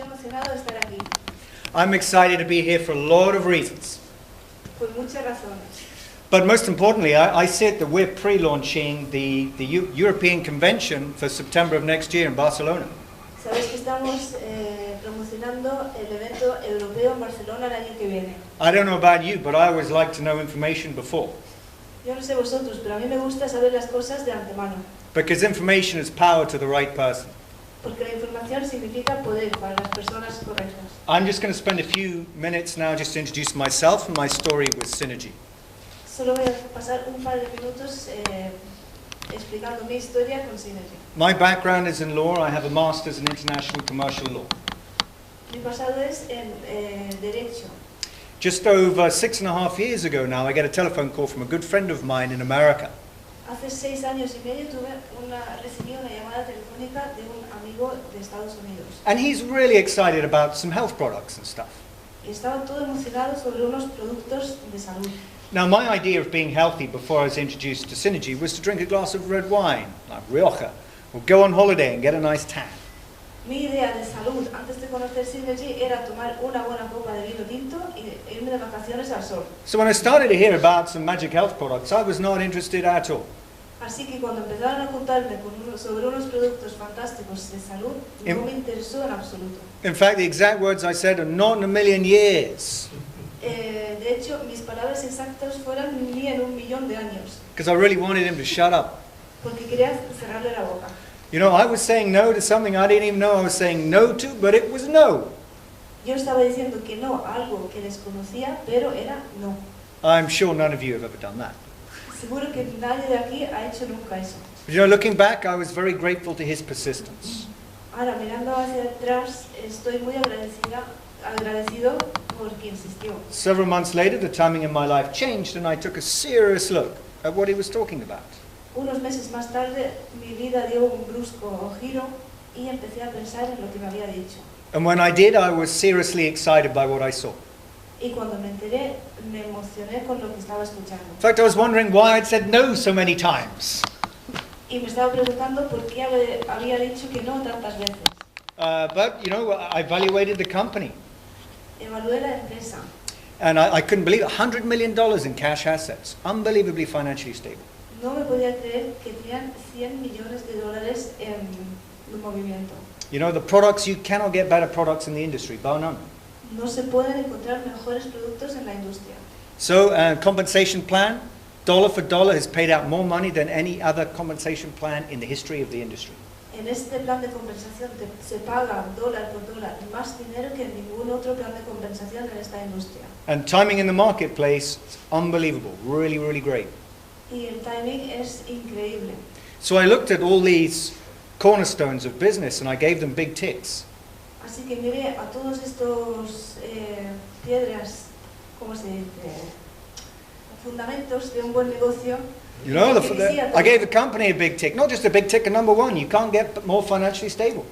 emocionado de estar aquí, I'm excited to be here for a lot of reasons. por muchas razones. But most importantly, I said that we're pre-launching the European Convention for September of next year in Barcelona. Sabéis que estamos promocionando el evento europeo en Barcelona el año que viene. I don't know about you, but I always like to know information before. Yo no sé vosotros, pero a mí me gusta saber las cosas de antemano, Because information is power to the right person. porque la información significa poder para las personas correctas. I'm just going to spend a few minutes now just to introduce myself and my story with Synergy. Solo voy a pasar un par de minutos explicando mi historia con Synergy. My background is in law. I have a master's in international commercial law. Mi pasado es en Derecho. Just over 6.5 years ago now, I get a telephone call from a good friend of mine in America. Hace 6 años y medio recibí una llamada telefónica de un amigo de Estados Unidos. And he's really excited about some health products and stuff. Y estaba todo emocionado sobre unos productos de salud. Now, my idea of being healthy before I was introduced to Synergy was to drink a glass of red wine, like Rioja, or go on holiday and get a nice tan. Mi idea de salud antes de conocer Synergy era tomar una buena copa de vino tinto y irme de vacaciones al sol. So when I started to hear about some magic health products, I was not interested at all. Así que cuando empezaron a contarme sobre unos productos fantásticos de salud, no me interesó en absoluto. In fact, the exact words I said are not in a million years. De hecho, mis palabras exactas fueron ni en 1.000.000 de años, Because I really wanted him to shut up. porque quería cerrarle la boca. You know, I was saying no to something I didn't even know I was saying no to, but it was no. Yo estaba diciendo que no a algo que desconocía, pero era no. I'm sure none of you have ever done that. Seguro que nadie de aquí ha hecho nunca eso. But you know, looking back, I was very grateful to his persistence. Ahora, mirando hacia atrás, estoy muy agradecido porque insistió. Several months later, the timing in my life changed and I took a serious look at what he was talking about. Unos meses más tarde, mi vida dio un brusco giro y empecé a pensar en lo que me había dicho. And when I did, I was seriously excited by what I saw. Y cuando me enteré, me emocioné con lo que estaba escuchando. In fact, I was wondering why I'd said no so many times. Y me estaba preguntando por qué había dicho que no tantas veces. But, you know, I evaluated the company. Evalué la empresa And I couldn't believe it. $100 million in cash assets. Unbelievably financially stable. no me podía creer que tenían $100 millones en movimiento. You know, the products, you cannot get better products in the industry, bar none. No se pueden encontrar mejores productos en la industria. So, compensation plan, dollar for dollar, has paid out more money than any other compensation plan in the history of the industry. En este plan de compensación se paga dólar por dólar más dinero que en ningún otro plan de compensación en esta industria. And timing in the marketplace is unbelievable, really, really great. Y el timing es increíble. So I looked at all these cornerstones of business and I gave them big ticks. Así que miré a todos estos piedras, ¿cómo se dice? Fundamentos de un buen negocio. You know, I gave the company a big tick, not just a big tick, a number one. You can't get more financially stable.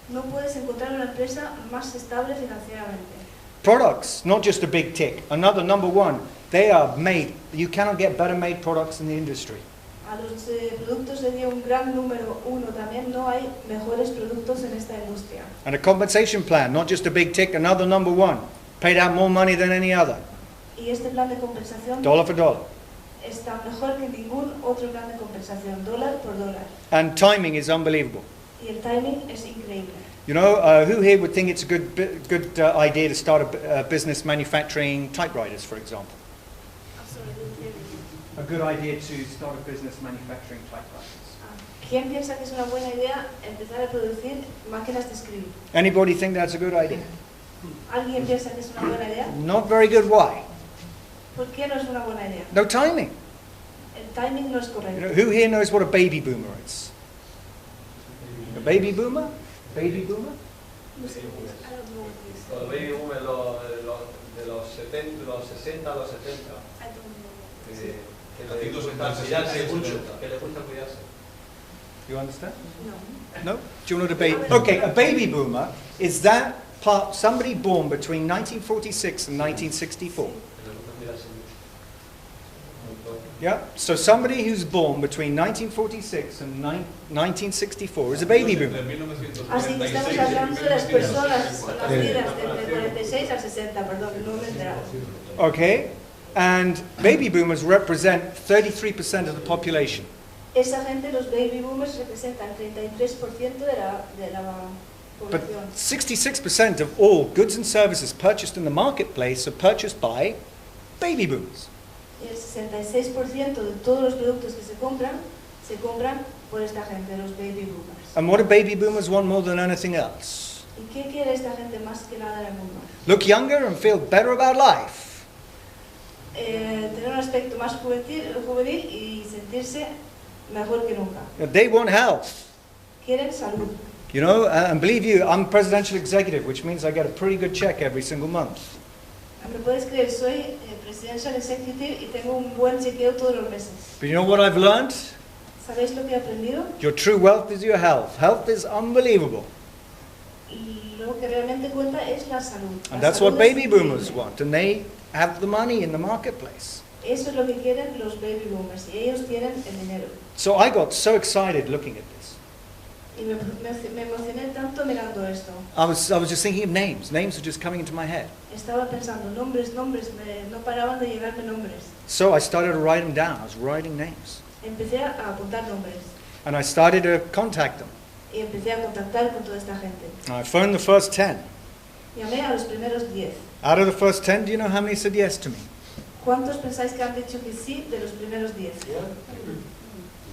No puedes encontrar una empresa más estable financieramente. Products, not just a big tick, another number one. They are made. You cannot get better made products in the industry. A los productos le dio un gran número 1 también. No hay mejores productos en esta industria. And a compensation plan, not just a big tick, another number one. Paid out more money than any other. Y este plan de compensación Dollar for dollar. está mejor que ningún otro plan de compensación, dólar por dólar. And timing is unbelievable. Y el timing es increíble. You know, who here would think it's a good idea to start a business manufacturing typewriters, for example? A good idea to start a business manufacturing typewriters. ¿Quién piensa que es una buena idea empezar a producir máquinas de escribir? Anybody think that's a good idea? ¿Alguien piensa que es una buena idea? Not very good. Why? ¿Por qué no es una buena idea? No timing. El timing no es You know, correcto. who here knows what a baby boomer is? A baby boomer? Baby boomer? No sé qué es. I don't know what it is. Los baby boomers de los 70, los 60 a los 70. I don't know. Que le gusta cuidarse. You understand? No. No? Do you know what a baby? Okay, a baby boomer is that part somebody born between 1946 and 1964. Que le gusta cuidarse mucho. Yeah? So somebody who's born between 1946 and 1964 is a baby boomer. Así que estamos hablando de las personas nacidas de 46 a 60, perdón, no me he enterado. Okay? And baby boomers represent 33% of the population. Esa gente, los baby boomers, representan 33% de la But población. 66% of all goods and services purchased in the marketplace are purchased by baby boomers. Y el 66% de todos los productos que se compran por esta gente, los baby boomers. And what do baby boomers want more than anything else? ¿Y qué quiere esta gente más que nada en el mundo? Look younger and feel better about life. Tener un aspecto más juvenil y sentirse mejor que nunca. They want health. Quieren salud. You know, and believe you, I'm presidential executive, which means I get a pretty good check every single month. Me puedes creer, soy presidential executive y tengo un buen chequeo todos los meses. But you know what I've learned? ¿Sabéis lo que he aprendido? Your true wealth is your health. Health is unbelievable. Lo que realmente cuenta es la salud. And La that's salud what es baby increíble. boomers want. And they have the money in the marketplace. Eso es lo que quieren los baby boomers y ellos tienen el dinero. So I got so excited looking at this. Y me emocioné tanto mirando esto. I was just thinking of names. Names were just coming into my head. Estaba pensando, nombres, no paraban de llegarme nombres. So I started to write them down. I was writing names. Empecé a apuntar nombres And I started to contact them. y empecé a contactar con toda esta gente. And I phoned the first 10. Llamé a los primeros 10. Out of the first 10, do you know how many said yes to me? ¿Cuántos pensáis que han dicho que sí de los primeros 10?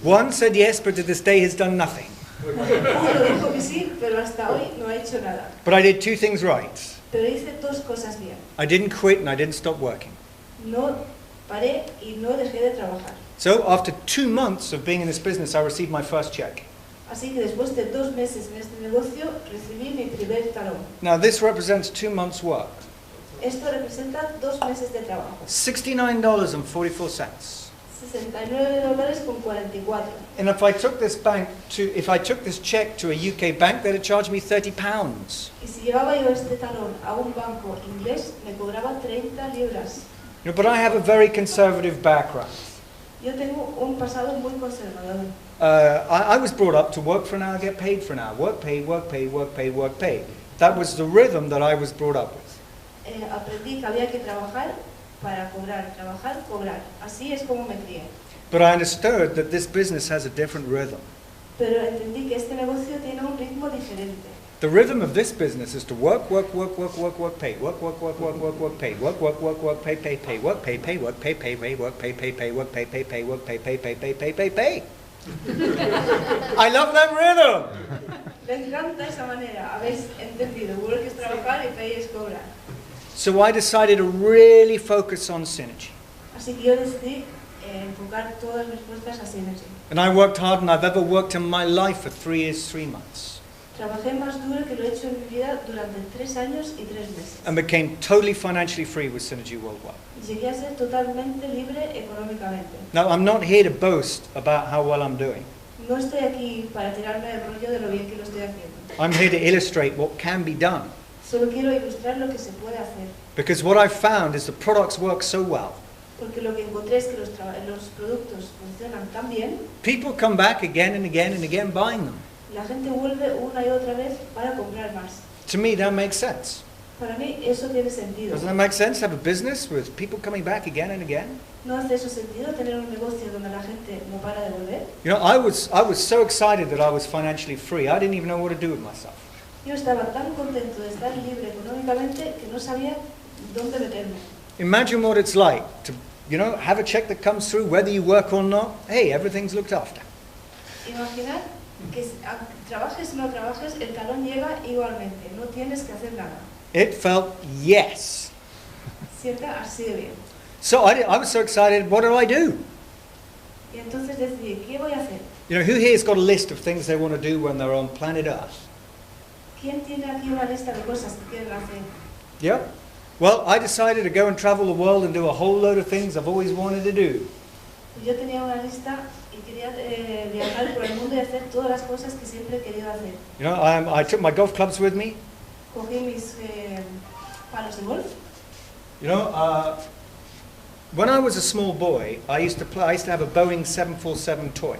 One said yes, but to this day has done nothing. Uno dijo que sí, pero hasta hoy no ha hecho nada. But I did two things right. Pero hice dos cosas bien. I didn't quit and I didn't stop working. No paré y no dejé de trabajar. So after 2 months of being in this business, I received my first check. Así que después de 2 meses en este negocio, recibí mi primer talón. Now this represents 2 months' work. Esto representa 2 meses de trabajo. $69.44. $69.44. And if I took this check to a UK bank, they'd have charged me £30. Y si llevaba yo este talón a un banco inglés, me cobraba 30 libras. You know, but I have a very conservative background. Yo tengo un pasado muy conservador. I was brought up to work for an hour, get paid for an hour. Work, pay, work, pay, work, pay, work, pay. That was the rhythm that I was brought up with. Aprendí que había que trabajar para cobrar, trabajar, cobrar. Así es como me crié. But I understood that this business has a different rhythm. Pero entendí que este negocio tiene un ritmo diferente. The rhythm of this business is to work, work, work, work, work, work, pay, work, work, work, work, work, work, pay, work, work, work, work, pay, pay, pay, work, pay, pay, work, pay, pay, pay, work, pay, pay, pay, work, pay, pay, pay, work, pay, pay, pay, pay, pay, pay, pay. I love that rhythm. Me encanta esa manera. Habéis entendido. Work es trabajar y pay es cobrar. So I decided to really focus on synergy. Así que yo decidí enfocar todas mis fuerzas a Synergy. And I worked harder than I've ever worked in my life for 3 years, 3 months. Trabajé más duro que lo he hecho en mi vida durante 3 años y 3 meses. And became totally financially free with Synergy Worldwide. Y llegué a ser totalmente libre económicamente. Now, I'm not here to boast about how well I'm doing. No estoy aquí para tirarme el rollo de lo bien que lo estoy haciendo. I'm here to illustrate what can be done. Solo quiero ilustrar lo que se puede hacer. Because what I've found is the products work so well. Porque lo que encontré es que los productos funcionan tan bien, People come back again and again and again buying them. la gente vuelve una y otra vez para comprar más. To me, that makes sense. Para mí eso tiene sentido. Doesn't that make sense to have a business with people coming back again and again? ¿No hace eso sentido tener un negocio donde la gente no para de volver? You know, I was so excited that I was financially free. I didn't even know what to do with myself. Yo estaba tan contento de estar libre económicamente que no sabía dónde meterme. Imagine what it's like to, you know, have a check that comes through, whether you work or not. Hey, everything's looked after. Imaginar que trabajes o no trabajes, el talón llega igualmente, no tienes que hacer nada. It felt yes. Sienta así de bien. So I was so excited. What do I do? Y entonces decidí, ¿qué voy a hacer? You know, who here's got a list of things they want to do when they're on planet Earth? ¿Quién tiene aquí una lista de cosas que quieren hacer? Yeah. Well, I decided to go and travel the world and do a whole load of things I've always wanted to do. Yo tenía una lista y quería viajar por el mundo y hacer todas las cosas que siempre he querido hacer. You know, I took my golf clubs with me. Cogí mis palos de golf. You know, When I was a small boy, I used to have a Boeing 747 toy.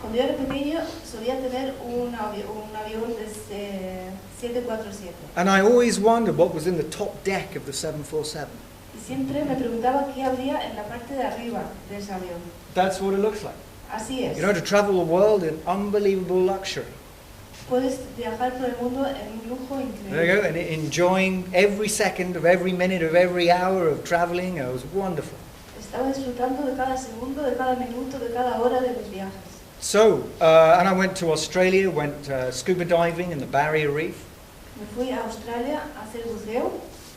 Cuando yo era pequeño solía tener un avión de 747. And I always wondered what was in the top deck of the 747. Y siempre me preguntaba qué habría en la parte de arriba de ese avión. That's what it looks like. Así es. You know, to travel the world in unbelievable luxury. Puedes viajar por el mundo en un lujo There you go, increíble. and enjoying every second of every minute of every hour of traveling. It was wonderful. Estaba disfrutando de cada segundo, de cada minuto, de cada hora de mis viajes. So, and I went to Australia, went scuba diving in the Barrier Reef. Me fui a Australia a hacer buceo.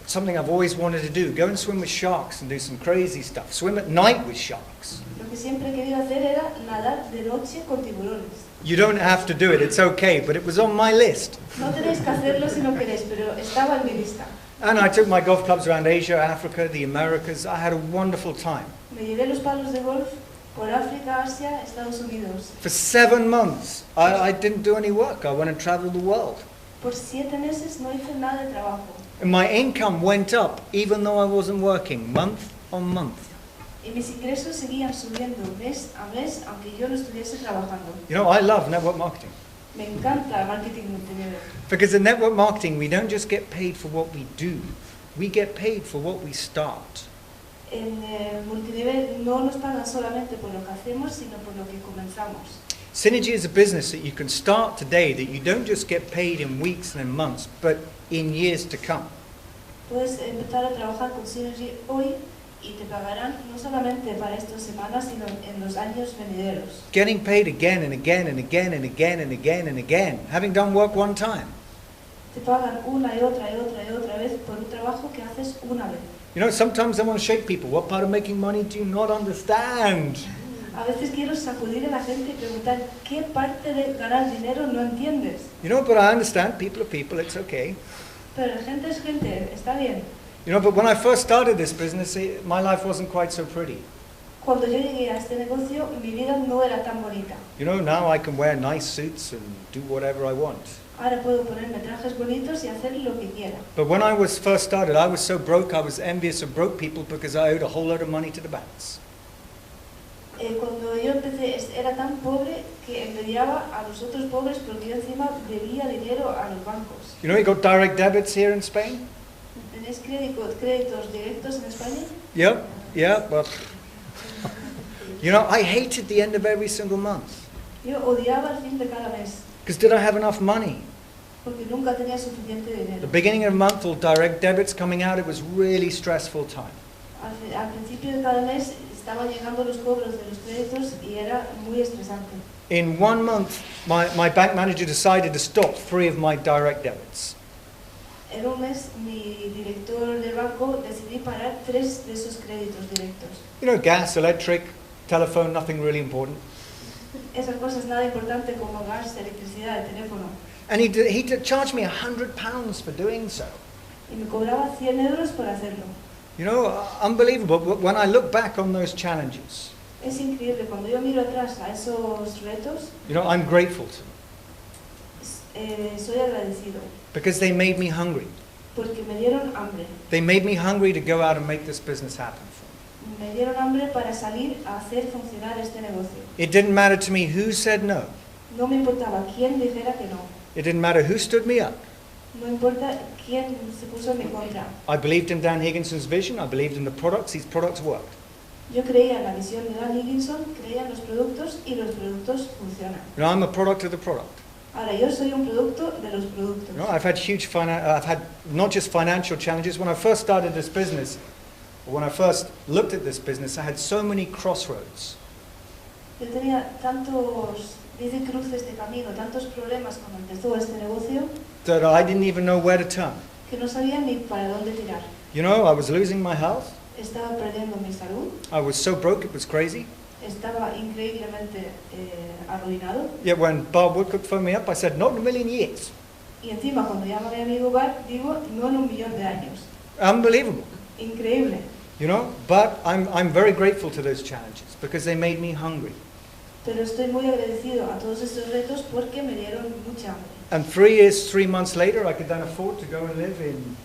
Something I've always wanted to do. Go and swim with sharks and do some crazy stuff. Swim at night with sharks. Lo que siempre he querido hacer era nadar de noche con tiburones. You don't have to do it, it's okay, but it was on my list. No tenéis que hacerlo si no queréis, pero estaba en mi lista. And I took my golf clubs around Asia, Africa, the Americas. I had a wonderful time. Me llevé los palos de golf por África, Asia, Estados Unidos. For 7 months, I didn't do any work. I went and traveled the world. Por 7 meses no hice nada de trabajo. And my income went up even though I wasn't working, month on month. Y mis ingresos seguían subiendo mes a mes, aunque yo no estuviese trabajando. You know, I love network marketing. Me encanta el marketing multinivel. Because in network marketing, we don't just get paid for what we do. We get paid for what we start. En multinivel no nos pagan solamente por lo que hacemos, sino por lo que comenzamos. Synergy is a business that you can start today, that you don't just get paid in weeks and in months, but in years to come. Puedes empezar a trabajar con Synergy hoy y te pagarán no solamente para estas semanas, sino en los años venideros. Getting paid again and again and again and again and again and again, having done work one time. Te pagan una y otra y otra y otra vez por un trabajo que haces una vez. You know, sometimes I want to shake people. What part of making money do you not understand? A veces quiero sacudir a la gente y preguntar qué parte de ganar dinero no entiendes. You know, but I understand. People are people. It's okay. Pero la gente es gente, está bien. You know, but when I first started this business, my life wasn't quite so pretty. Cuando yo llegué a este negocio, mi vida no era tan bonita. You know, now I can wear nice suits and do whatever I want. Ahora puedo ponerme trajes bonitos y hacer lo que quiera. But when I was first started, I was so broke, I was envious of broke people because I owed a whole lot of money to the banks. Cuando yo empecé, era tan pobre que envidiaba a los otros pobres porque yo encima debía dinero a los bancos. You know, you got direct debits here in Spain? ¿Tenéis créditos directos en España? Yep, yeah, well, you know, I hated the end of every single month. Yo odiaba el fin de cada mes Because did I have enough money? porque nunca tenía suficiente The dinero. beginning of the month, all direct debits coming out, it was really stressful time. Al principio de cada mes estaban llegando los cobros de los créditos y era muy estresante. In 1 month, my bank manager decided to stop 3 of my direct debits. En un mes, mi director del banco decidió parar 3 de esos créditos directos. You know, gas, electric, telephone, nothing really important. Esas cosas nada importante como gas, electricidad, el teléfono. And he charged me £100 for doing so. Y me cobraba 100 euros por hacerlo. You know, unbelievable. But when I look back on those challenges, Es increíble, cuando yo miro atrás a esos retos, you know, I'm grateful to them soy agradecido, because they made me hungry. porque me dieron hambre. They made me hungry to go out and make this business happen for me. Me dieron hambre para salir a hacer funcionar este negocio. It didn't matter to me who said no. No me importaba quién dijera que no. It didn't matter who stood me up. No importa quién se puso en mi contra. I believed in Dan Higginson's vision. I believed in the products. These products worked. Yo creía en la visión de Dan Higginson, creía en los productos y los productos funcionan. You know, I'm a product of the product. Ahora, yo soy un producto de los productos. You know, I've had not just financial challenges. When I first started this business, or when I first looked at this business, I had so many crossroads. Yo tenía tantos cruces de camino, tantos problemas cuando empezó este negocio, That I didn't even know where to turn. que no sabía ni para dónde tirar. You know, I was losing my health. Estaba perdiendo mi salud, I was so broke, it was crazy. estaba increíblemente arruinado. Yet when Bob Woodcock phoned me up, I said, not in a million years. Y encima, cuando llamé a mi hogar, digo, no en 1.000.000 de años. Unbelievable. Increíble. You know, but I'm very grateful to those challenges because they made me hungry. Pero estoy muy agradecido a todos estos retos porque me dieron mucha hambre. And 3 years, 3 months later, I could then afford to go and live in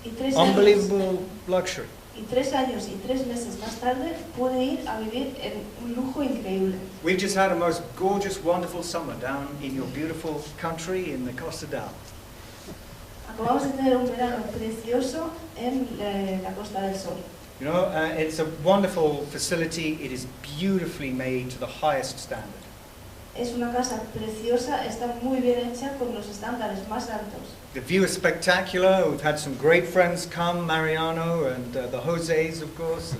Y 3 años, unbelievable luxury. Y 3 años y 3 meses más tarde pude ir a vivir en un lujo increíble. We've just had a most gorgeous, wonderful summer down in your beautiful country in the Costa d'Al. Acabamos de tener un verano precioso en la Costa del Sol. You know, it's a wonderful facility. It is beautifully made to the highest standard. Es una casa preciosa, está muy bien hecha con los estándares más altos. The view is spectacular. We've had some great friends come, Mariano and the Jose's, of course,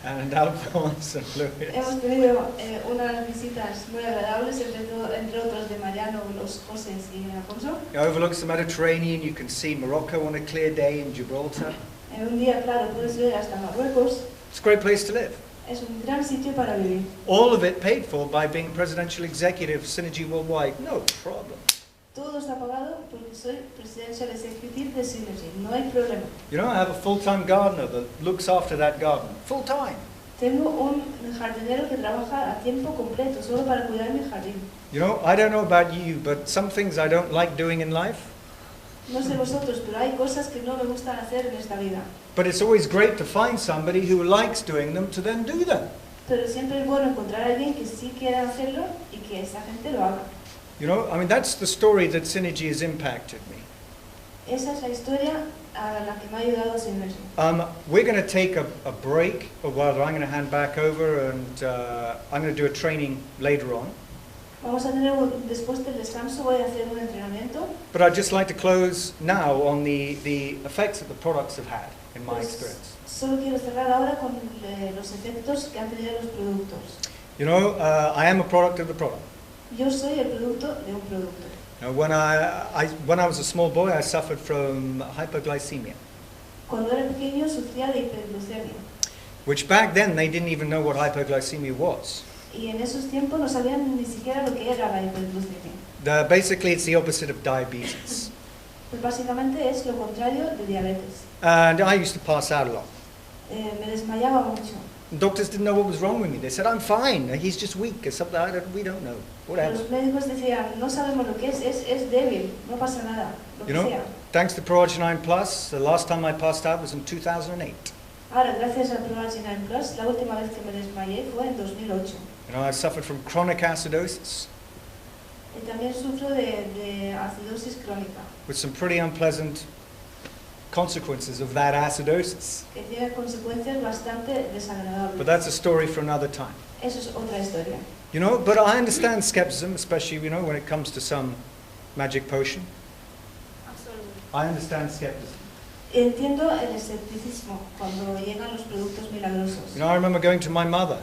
and Alphonse and Luis. Hemos tenido unas visitas muy agradables, entre otros de Mariano, los Josés y Alfonso. It overlooks the Mediterranean. You can see Morocco on a clear day in Gibraltar. En un día claro puedes ver hasta Marruecos. It's a great place to live. Es un gran sitio para vivir. All of it paid for by being presidential executive, Synergy Worldwide. No problem. Todo está pagado porque soy Presidential Executive de Synergy, no hay problema. You know, I have a full-time gardener that looks after that garden. Full-time. Tengo un jardinero que trabaja a tiempo completo, solo para cuidar mi jardín. You know, I don't know about you, but some things I don't like doing in life. No sé vosotros, pero hay cosas que no me gustan hacer en esta vida. But it's always great to find somebody who likes doing them to then do them. Pero siempre es bueno encontrar a alguien que sí quiera hacerlo y que esa gente lo haga. You know, I mean, that's the story that Synergy has impacted me. Esa es la historia a la que me ha ayudado Synergy. We're going to take a break, or rather I'm going to hand back over and I'm going to do a training later on. Vamos a tener, después del descanso voy a hacer un entrenamiento. But I'd just like to close now on the effects that the products have had, in my experience. Solo quiero cerrar ahora con los efectos que han tenido los productos. You know, I am a product of the product. Yo soy el producto de un producto. When I was a small boy, I suffered from hypoglycemia, Cuando era pequeño sufría de hiperglucemia. which back then they didn't even know what hypoglycemia was. Y en esos tiempos no sabían ni siquiera lo que era la hiperglucemia. Basically, it's the opposite of diabetes. Pues básicamente es lo contrario de diabetes. And I used to pass out a lot. Me desmayaba mucho. Doctors didn't know what was wrong with me. They said, I'm fine, he's just weak, or something, we don't know, whatever. Los médicos decían, no sabemos lo que es débil, no pasa nada, lo que sea. Thanks to ProArginine Plus, the last time I passed out was in 2008. Ahora, gracias al ProArginine Plus, la última vez que me desmayé fue en 2008. You know, I suffered from chronic acidosis, Y también sufro de acidosis crónica, with some pretty unpleasant consequences of that acidosis. que tiene consecuencias bastante desagradables. But that's a story for another time. Eso es otra historia. You know, but I understand skepticism, especially, you know, when it comes to some magic potion. I understand skepticism. Entiendo el escepticismo cuando llegan los productos milagrosos. You know, I remember going to my mother,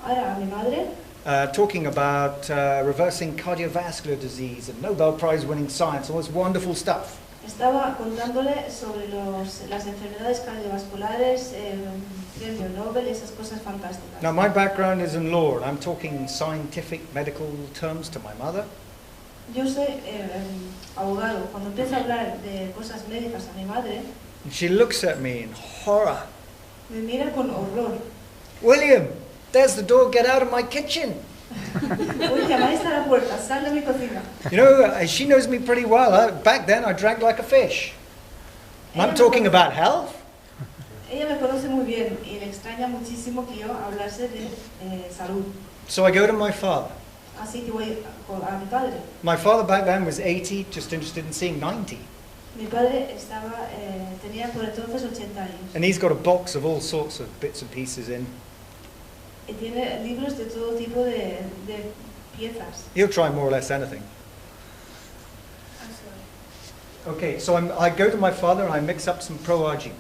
Ahora, a mi madre, talking about reversing cardiovascular disease and Nobel Prize winning science, all this wonderful stuff. estaba contándole sobre las enfermedades cardiovasculares, premio Nobel, esas cosas fantásticas. Now, my background is in law, and I'm talking scientific medical terms to my mother. Yo soy abogado. Cuando empiezo a hablar de cosas médicas a mi madre, And she looks at me in horror. me mira con horror. William, there's the door, get out of my kitchen. William, ahí está la puerta, sal de mi cocina. You know, she knows me pretty well. Back then, I drank like a fish. And I'm talking about health. Ella me conoce muy bien y le extraña muchísimo que yo hablase de salud. So I go to my father. Así que voy a mi padre. My father back then was 80, just interested in seeing 90. Mi padre tenía por entonces 80 años. And he's got a box of all sorts of bits and pieces in. Y tiene libros de todo tipo de piezas. He'll try more or less anything. Okay, so I go to my father and I mix up some ProArgine.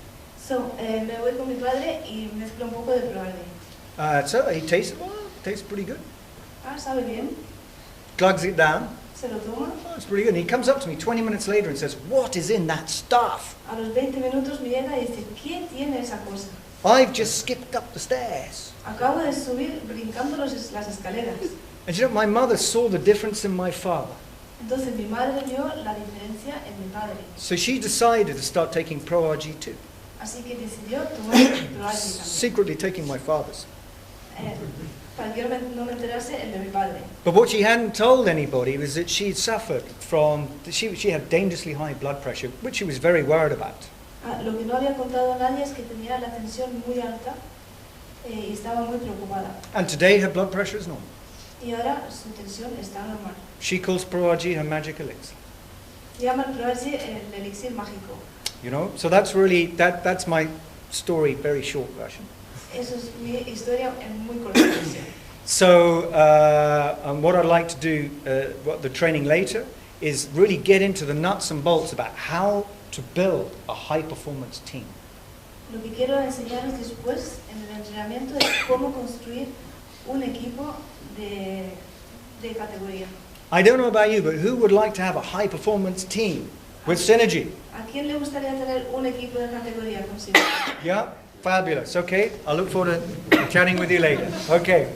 Me voy con mi padre y mezclo un poco de ProArgine. So he tastes, well, it tastes pretty good. Sabe bien, Glugs it down. se lo toma. Oh, it's pretty good. And he comes up to me 20 minutes later and says, what is in that stuff? A los 20 minutos me llega y dice, ¿qué tiene esa cosa? I've just skipped up the stairs. Acabo de subir brincando las escaleras. And you know, my mother saw the difference in my father. Entonces mi madre vio la diferencia en mi padre. So she decided to start taking ProArgine too. Así que decidió tomar ProArgine también. Secretly taking my father's. Para que no me enterase el de mi padre. But what she hadn't told anybody was that she'd suffered from, she had dangerously high blood pressure, which she was very worried about. Lo que no había contado a nadie es que tenía la tensión muy alta y estaba muy preocupada. And today her blood pressure is normal. Y ahora su tensión está normal. She calls Proaji her magic elixir. Llama al Proaji el elixir mágico. You know, so that's really, that's my story, very short version. Eso es mi historia en muy corta versión. So, and what I'd like to do, what the training later, is really get into the nuts and bolts about how to build a high-performance team. Lo que quiero enseñaros después en el entrenamiento es cómo construir un equipo de categoría. I don't know about you, but who would like to have a high-performance team with synergy? ¿A quién le gustaría tener un equipo de categoría consigo? Yeah? Fabulous. Okay, I look forward to chatting with you later. Okay. Bye.